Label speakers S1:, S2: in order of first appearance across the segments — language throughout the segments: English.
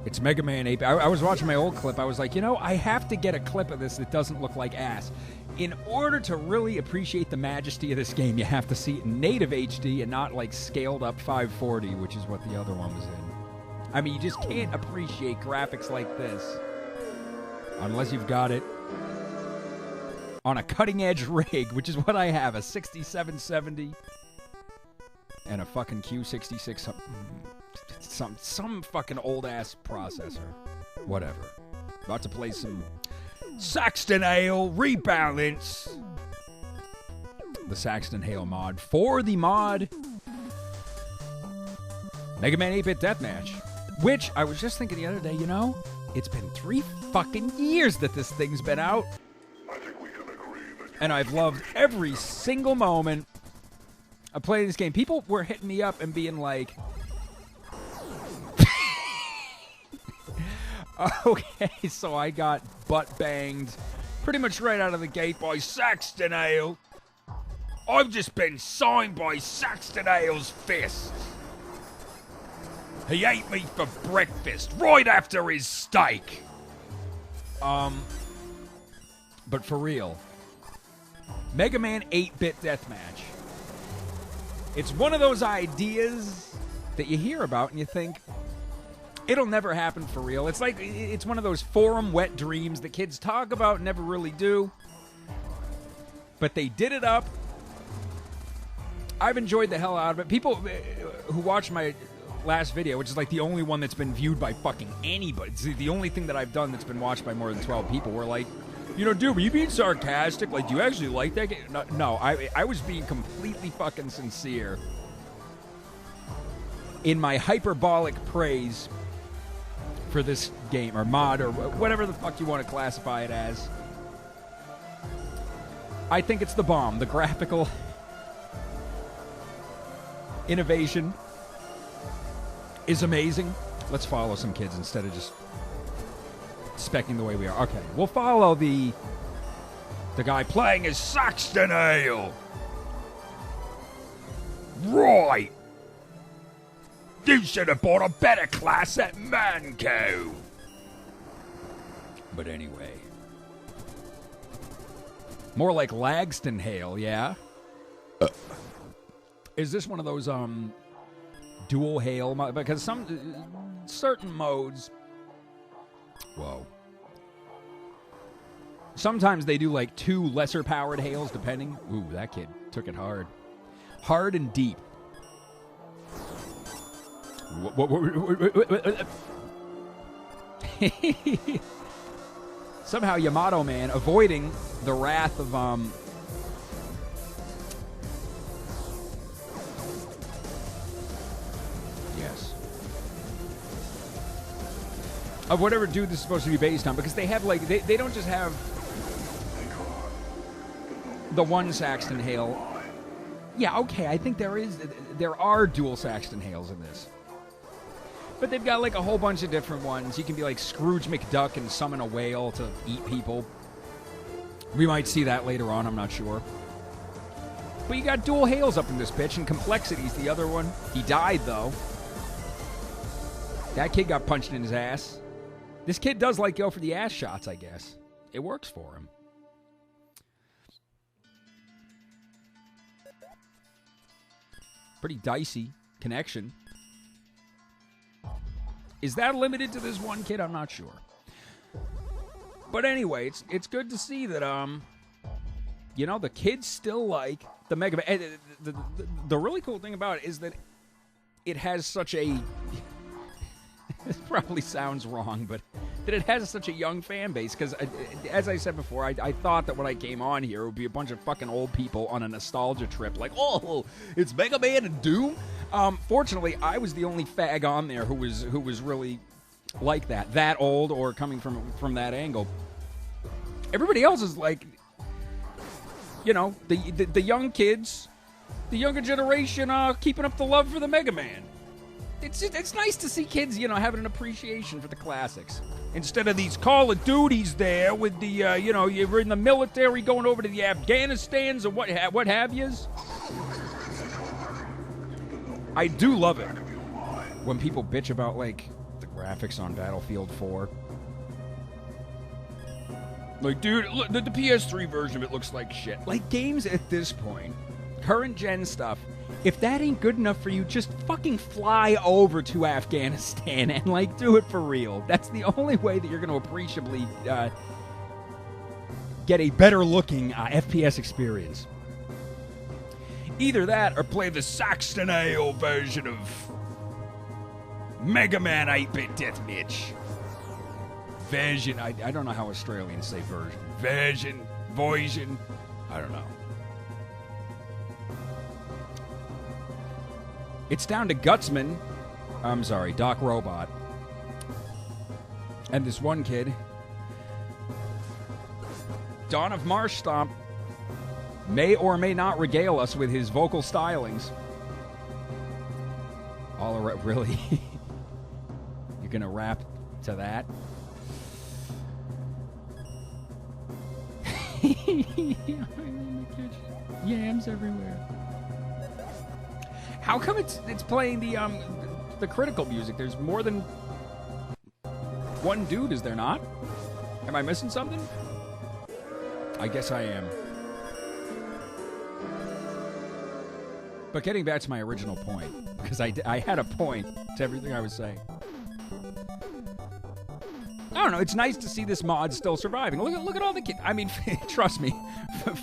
S1: It's Mega Man 8. I was watching my old clip. I was like, you know, I have to get a clip of this that doesn't look like ass. In order to really appreciate the majesty of this game, you have to see it in native HD and not like scaled up 540, which is what the other one was in. I mean, you just can't appreciate graphics like this unless you've got it on a cutting-edge rig, which is what I have, a 6770 and a fucking Q66, some fucking old-ass processor. Whatever. About to play some Saxton Hale Rebalance. The Saxton Hale mod for the mod Mega Man 8-Bit Deathmatch. Which, I was just thinking the other day, you know, it's been 3 fucking years that this thing's been out. And I've loved every single moment of playing this game. People were hitting me up and being like, okay, so I got butt banged pretty much right out of the gate by Saxton Hale. I've just been signed by Saxton Hale's fist. He ate me for breakfast right after his steak. But for real, Mega Man 8-Bit Deathmatch. It's one of those ideas that you hear about and you think, it'll never happen for real. It's like, it's one of those forum wet dreams that kids talk about and never really do. But they did it up. I've enjoyed the hell out of it. People who watch my last video, which is like the only one that's been viewed by fucking anybody. It's the only thing that I've done that's been watched by more than 12 people. Were like, you know, dude, were you being sarcastic? Like, do you actually like that game? No, I was being completely fucking sincere in my hyperbolic praise for this game, or mod, or whatever the fuck you want to classify it as. I think it's the bomb. The graphical innovation is amazing. Let's follow some kids instead of just specking the way we are. Okay, we'll follow the guy playing as Saxton Hale. Right. You should have bought a better class at Manco. But anyway. More like Lagston Hale, yeah? Is this one of those, dual Hale? Because some certain modes... Whoa. Sometimes they do like 2 lesser powered Hales, depending. Ooh, that kid took it hard. Hard and deep. Somehow Yamato Man avoiding the wrath of of whatever dude this is supposed to be based on, because they have like they don't just have the one Saxton Hale. Yeah, okay, I think there are dual Saxton Hales in this. But they've got like a whole bunch of different ones. You can be like Scrooge McDuck and summon a whale to eat people. We might see that later on, I'm not sure. But you got dual Hales up in this bitch, and Complexity's the other one. He died, though. That kid got punched in his ass. This kid does like go for the ass shots, I guess. It works for him. Pretty dicey connection. Is that limited to this one kid? I'm not sure. But anyway, it's good to see that, you know, the kids still like the Mega Man. The really cool thing about it is that it has such a... This probably sounds wrong, but that it has such a young fan base. Because, as I said before, I thought that when I came on here, it would be a bunch of fucking old people on a nostalgia trip. Like, oh, it's Mega Man and Doom? Fortunately, I was the only fag on there who was really like that old, or coming from that angle. Everybody else is like, you know, the young kids, the younger generation, keeping up the love for the Mega Man. It's nice to see kids, you know, having an appreciation for the classics. Instead of these Call of Duties there with the, you know, you're in the military going over to the Afghanistans or what have yous. I do love it when people bitch about, like, the graphics on Battlefield 4. Like, dude, look, the PS3 version of it looks like shit. Like, games at this point, current gen stuff, if that ain't good enough for you, just fucking fly over to Afghanistan and, like, do it for real. That's the only way that you're going to appreciably get a better-looking FPS experience. Either that or play the Saxton Hale version of Mega Man 8-bit Deathmatch. Version. I don't know how Australians say version. Version. I don't know. It's down to Gutsman. I'm sorry, Doc Robot. And this one kid. Dawn of Marsh Stomp may or may not regale us with his vocal stylings. Really? You're gonna rap to that? Yams everywhere. How come it's playing the critical music? There's more than one dude, is there not? Am I missing something? I guess I am. But getting back to my original point, because I had a point to everything I was saying. I don't know. It's nice to see this mod still surviving. Look at all the kids. I mean, trust me,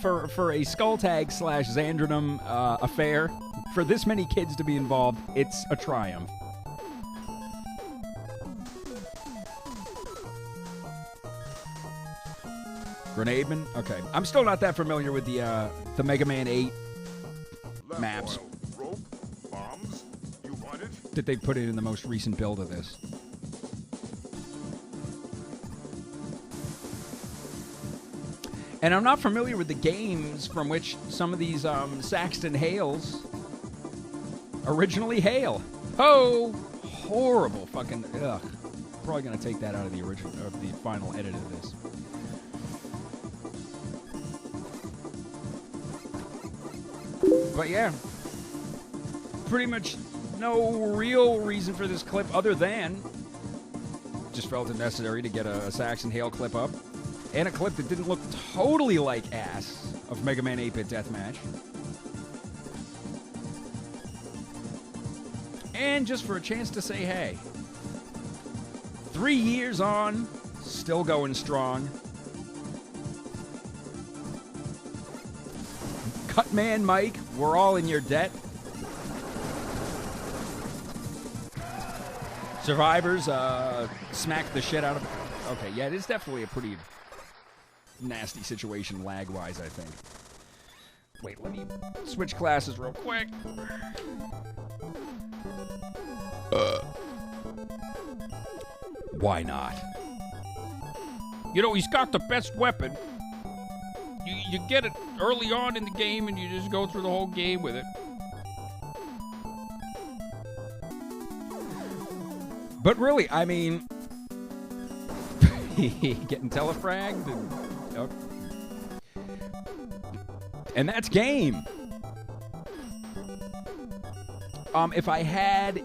S1: for a Skulltag / Xandronum affair, for this many kids to be involved, it's a triumph. Grenademan? Okay. I'm still not that familiar with the Mega Man 8 maps that they put in the most recent build of this. And I'm not familiar with the games from which some of these Saxton Hales originally hail. Oh, horrible fucking ugh. Probably gonna take that out of the original, of the final edit of this. But yeah, pretty much no real reason for this clip other than just felt it necessary to get a Saxton Hale clip up. And a clip that didn't look totally like ass of Mega Man 8-bit Deathmatch. And just for a chance to say hey. 3 years on, still going strong. Cutman Mike, we're all in your debt. Survivors smacked the shit out of... Okay, yeah, it is definitely a pretty nasty situation lag-wise, I think. Wait, let me switch classes real quick. Why not? You know, he's got the best weapon. You get it early on in the game, and you just go through the whole game with it. But really, I mean... getting telefragged and that's game. If I had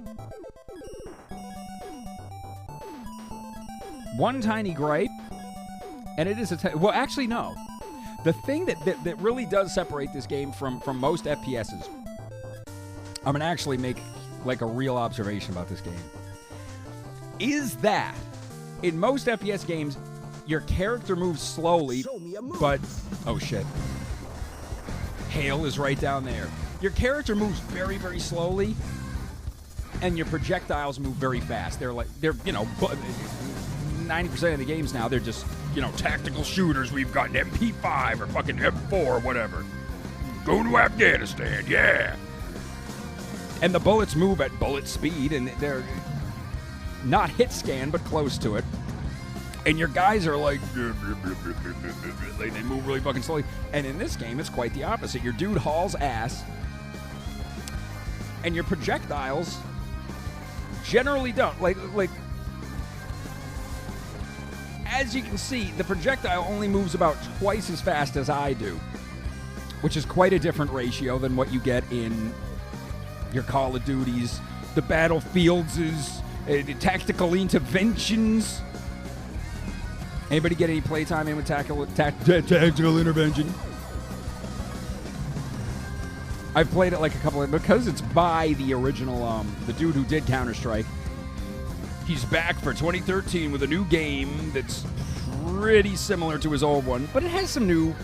S1: one tiny gripe, and it is well, actually no. The thing that really does separate this game from most FPSs, I'm gonna actually make like a real observation about this game, is that in most FPS games, your character moves slowly, but... Oh, shit. Hale is right down there. Your character moves very, very slowly, and your projectiles move very fast. They're, you know, 90% of the games now, they're just, you know, tactical shooters. We've got an MP5 or fucking M4 or whatever. Go to Afghanistan, yeah! And the bullets move at bullet speed, and they're... not hit scan, but close to it. And your guys are like, they move really fucking slowly. And in this game, it's quite the opposite. Your dude hauls ass, and your projectiles generally don't. Like, as you can see, the projectile only moves about twice as fast as I do, which is quite a different ratio than what you get in your Call of Duties, the Battlefields, Tactical interventions. Anybody get any playtime in with tactical intervention? I've played it like a couple of... Because it's by the original, the dude who did Counter-Strike. He's back for 2013 with a new game that's pretty similar to his old one. But it has some new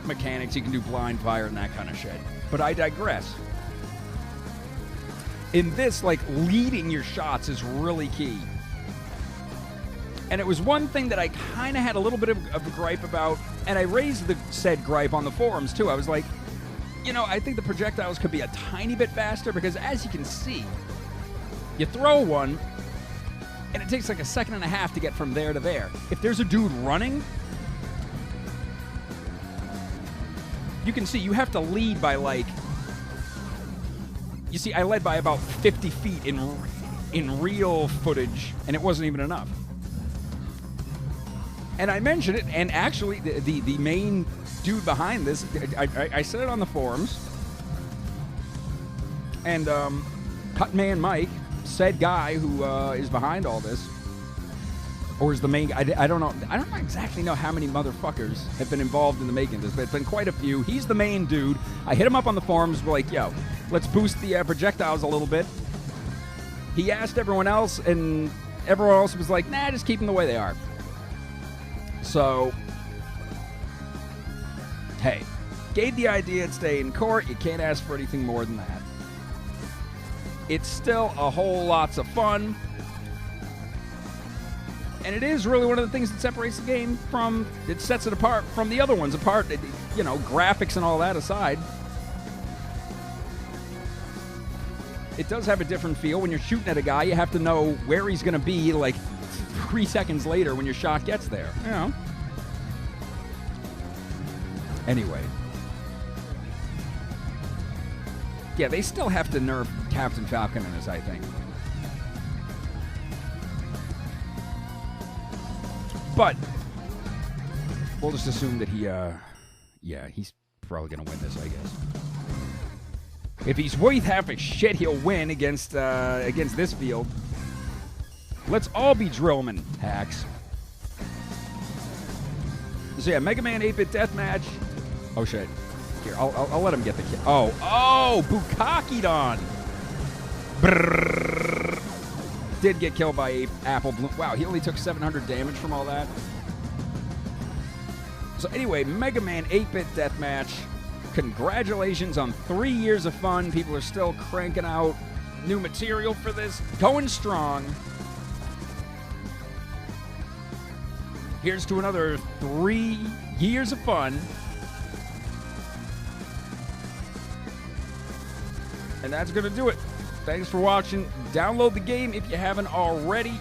S1: mechanics. You can do blind fire and that kind of shit. But I digress. In this, like, leading your shots is really key. And it was one thing that I kind of had a little bit of a gripe about. And I raised the said gripe on the forums, too. I was like... You know, I think the projectiles could be a tiny bit faster because, as you can see, you throw one, and it takes like a second and a half to get from there to there. If there's a dude running, you can see you have to lead by like... You see, I led by about 50 feet in real footage, and it wasn't even enough. And I mentioned it, and actually, the main... dude behind this, I said it on the forums, and Cutman Mike, said guy who is behind all this, or is the main guy, I don't know exactly know how many motherfuckers have been involved in the making of this, but it's been quite a few. He's the main dude. I hit him up on the forums, we're like, yo, let's boost the projectiles a little bit. He asked everyone else, and everyone else was like, nah, just keep them the way they are. So... Hey, gave the idea to stay in court. You can't ask for anything more than that. It's still a whole lots of fun. And it is really one of the things that separates the game from... It sets it apart from the other ones. Apart, you know, graphics and all that aside. It does have a different feel. When you're shooting at a guy, you have to know where he's going to be, like, 3 seconds later when your shot gets there. You know? Anyway. Yeah, they still have to nerf Captain Falcon in this, I think. But we'll just assume that he, yeah, he's probably going to win this, I guess. If he's worth half a shit, he'll win against this field. Let's all be drillmen, hacks. So yeah, Mega Man 8-bit Deathmatch. Oh shit. Here, I'll let him get the kill. Oh, Bukakidon. Brrr. Did get killed by Apple Bloom. Wow, he only took 700 damage from all that. So anyway, Mega Man 8-bit Deathmatch. Congratulations on 3 years of fun. People are still cranking out new material for this. Going strong. Here's to another 3 years of fun. And that's going to do it. Thanks for watching. Download the game if you haven't already.